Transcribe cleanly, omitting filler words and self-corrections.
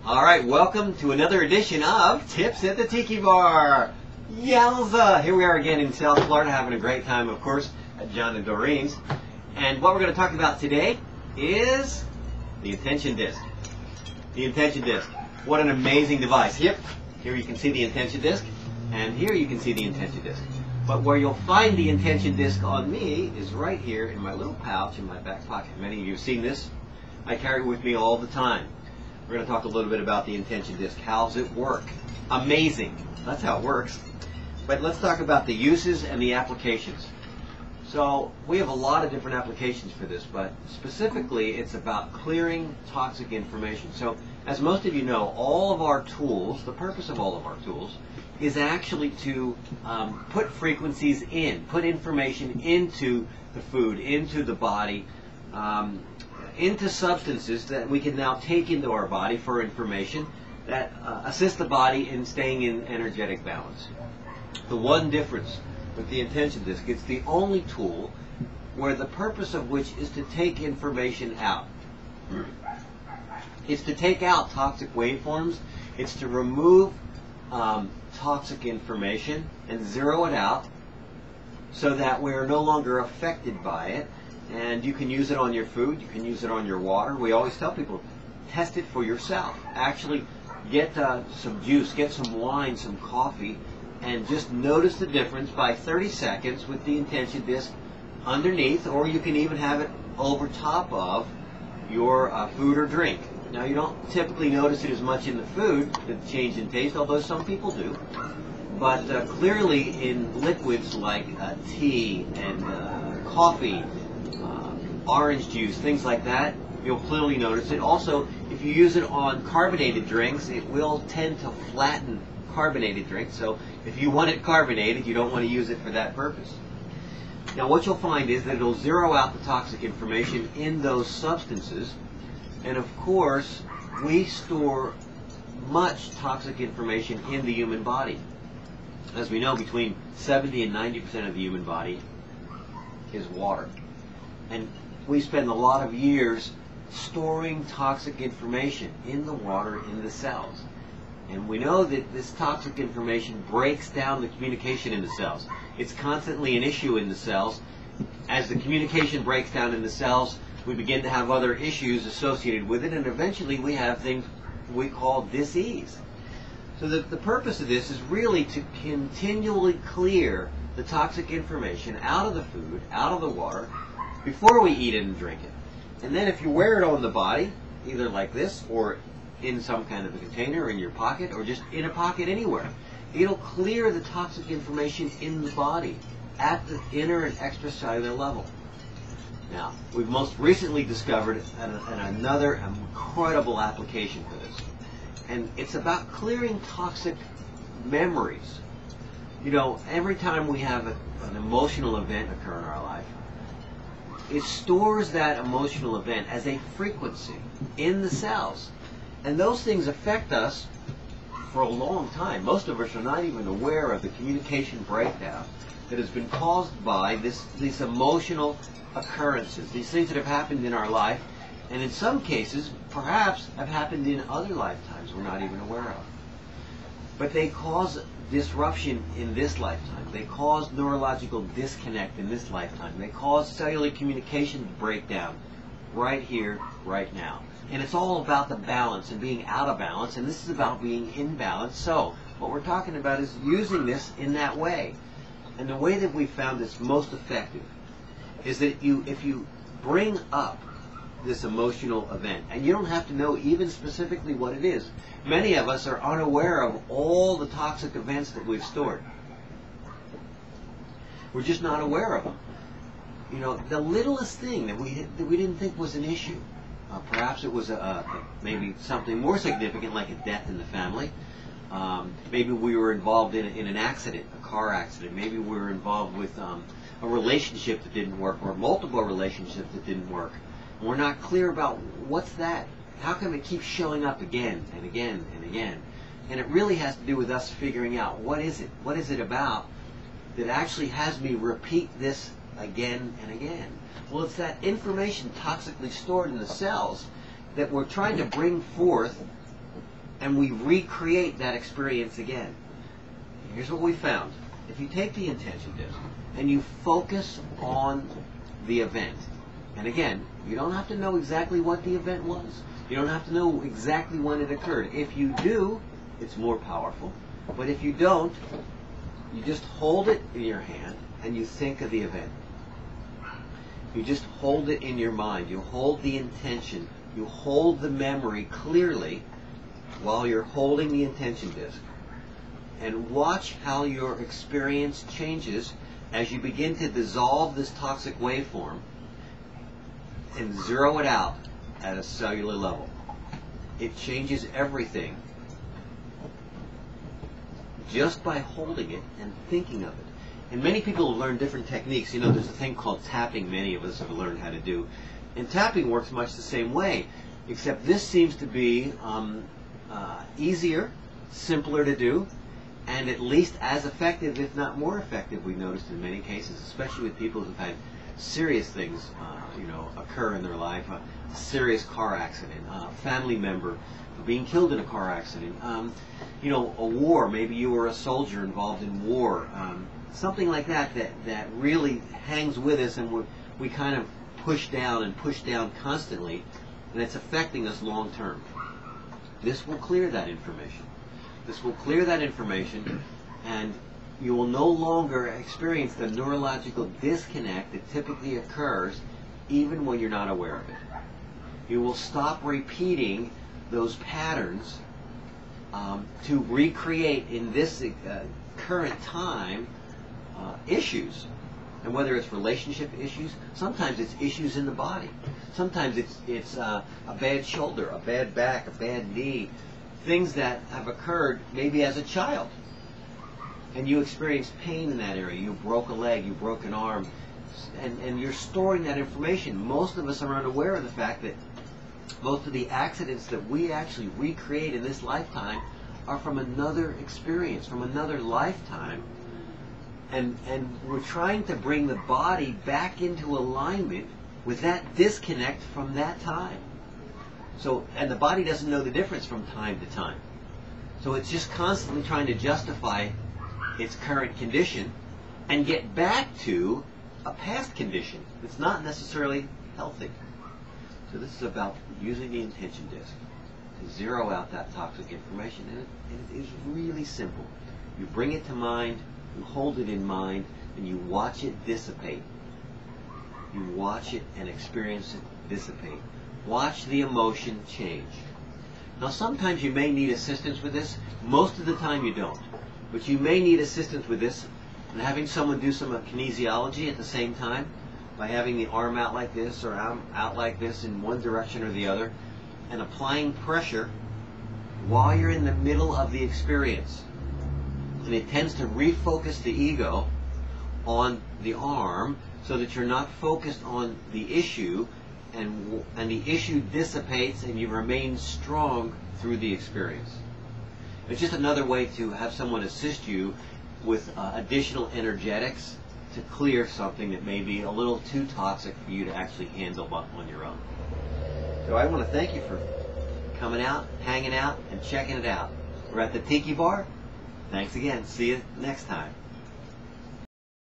All right, welcome to another edition of Tips at the Tiki Bar. Yowza! Here we are again in South Florida, having a great time, of course, at John and Doreen's. And what we're going to talk about today is the intention disc. The intention disc. What an amazing device. Yep, here you can see the intention disc, and here you can see the intention disc. But where you'll find the intention disc on me is right here in my little pouch in my back pocket. Many of you have seen this. I carry it with me all the time. We're going to talk a little bit about the intention disc. How does it work? Amazing. That's how it works. But let's talk about the uses and the applications. So we have a lot of different applications for this, but specifically it's about clearing toxic information. So as most of you know, all of our tools, the purpose of all of our tools, is actually to put frequencies in, put information into the food, into the body, into substances that we can now take into our body for information that assist the body in staying in energetic balance. The one difference with the intention disc, it's the only tool where the purpose of which is to take information out. It's to take out toxic waveforms. It's to remove toxic information and zero it out so that we're no longer affected by it. And you can use it on your food, you can use it on your water. We always tell people, test it for yourself. Actually get some juice, get some wine, some coffee, and just notice the difference by 30 seconds with the intention disc underneath, or you can even have it over top of your food or drink. Now you don't typically notice it as much in the food, the change in taste, although some people do. But clearly in liquids like tea and coffee, orange juice, things like that, you'll clearly notice it. Also, if you use it on carbonated drinks, it will tend to flatten carbonated drinks. So if you want it carbonated, you don't want to use it for that purpose. Now what you'll find is that it'll zero out the toxic information in those substances. And of course, we store much toxic information in the human body. As we know, between 70 and 90% of the human body is water. And we spend a lot of years storing toxic information in the water, in the cells. And we know that this toxic information breaks down the communication in the cells. It's constantly an issue in the cells. As the communication breaks down in the cells, we begin to have other issues associated with it, and eventually we have things we call disease. So the purpose of this is really to continually clear the toxic information out of the food, out of the water, before we eat it and drink it. And then if you wear it on the body, either like this or in some kind of a container in your pocket or just in a pocket anywhere, it'll clear the toxic information in the body at the inner and extracellular level. Now, we've most recently discovered another incredible application for this. And it's about clearing toxic memories. You know, every time we have an emotional event occur in our life, it stores that emotional event as a frequency in the cells. And those things affect us for a long time. Most of us are not even aware of the communication breakdown that has been caused by these emotional occurrences, these things that have happened in our life, and in some cases, perhaps have happened in other lifetimes we're not even aware of. But they cause disruption in this lifetime. They cause neurological disconnect in this lifetime. They cause cellular communication breakdown right here, right now. And it's all about the balance and being out of balance, and this is about being in balance. So what we're talking about is using this in that way. And the way that we found it's most effective is that if you bring up this emotional event, and you don't have to know even specifically what it is. Many of us are unaware of all the toxic events that we've stored. We're just not aware of them. You know, the littlest thing that we didn't think was an issue. Perhaps it was maybe something more significant, like a death in the family. Maybe we were involved in an accident, a car accident. Maybe we were involved with a relationship that didn't work, or multiple relationships that didn't work. And we're not clear about what's that. How come it keeps showing up again and again and again? And it really has to do with us figuring out what is it about that actually has me repeat this again and again. Well, it's that information toxically stored in the cells that we're trying to bring forth and we recreate that experience again. Here's what we found. If you take the intention disc and you focus on the event, and again, you don't have to know exactly what the event was. You don't have to know exactly when it occurred. If you do, it's more powerful. But if you don't, you just hold it in your hand and you think of the event. You just hold it in your mind. You hold the intention. You hold the memory clearly while you're holding the intention disc. And watch how your experience changes as you begin to dissolve this toxic waveform and zero it out at a cellular level. It changes everything just by holding it and thinking of it. And many people have learned different techniques. You know, there's a thing called tapping many of us have learned how to do. And tapping works much the same way, except this seems to be easier, simpler to do, and at least as effective, if not more effective, we've noticed in many cases, especially with people who've had serious things occur in their life, a serious car accident, a family member being killed in a car accident, a war, maybe you were a soldier involved in war, something like that really hangs with us, and we kind of push down constantly, and it's affecting us long term. This will clear that information. This will clear that information, and you will no longer experience the neurological disconnect that typically occurs even when you're not aware of it. You will stop repeating those patterns to recreate in this current time issues. And whether it's relationship issues, sometimes it's issues in the body. Sometimes it's a bad shoulder, a bad back, a bad knee, things that have occurred maybe as a child. And you experienced pain in that area. You broke a leg, you broke an arm, and you're storing that information. Most of us are unaware of the fact that most of the accidents that we actually recreate in this lifetime are from another experience, from another lifetime. And we're trying to bring the body back into alignment with that disconnect from that time. So, and the body doesn't know the difference from time to time. So it's just constantly trying to justify its current condition and get back to a past condition that's not necessarily healthy. So this is about using the intention disc to zero out that toxic information, and it is really simple. You bring it to mind, you hold it in mind, and you watch it dissipate. You watch it and experience it dissipate. Watch the emotion change. Now sometimes you may need assistance with this. Most of the time you don't. But you may need assistance with this, and having someone do some kinesiology at the same time, by having the arm out like this or out like this in one direction or the other, and applying pressure while you're in the middle of the experience. And it tends to refocus the ego on the arm so that you're not focused on the issue, and the issue dissipates and you remain strong through the experience. It's just another way to have someone assist you with additional energetics to clear something that may be a little too toxic for you to actually handle on your own. So I want to thank you for coming out, hanging out, and checking it out. We're at the Tiki Bar. Thanks again. See you next time.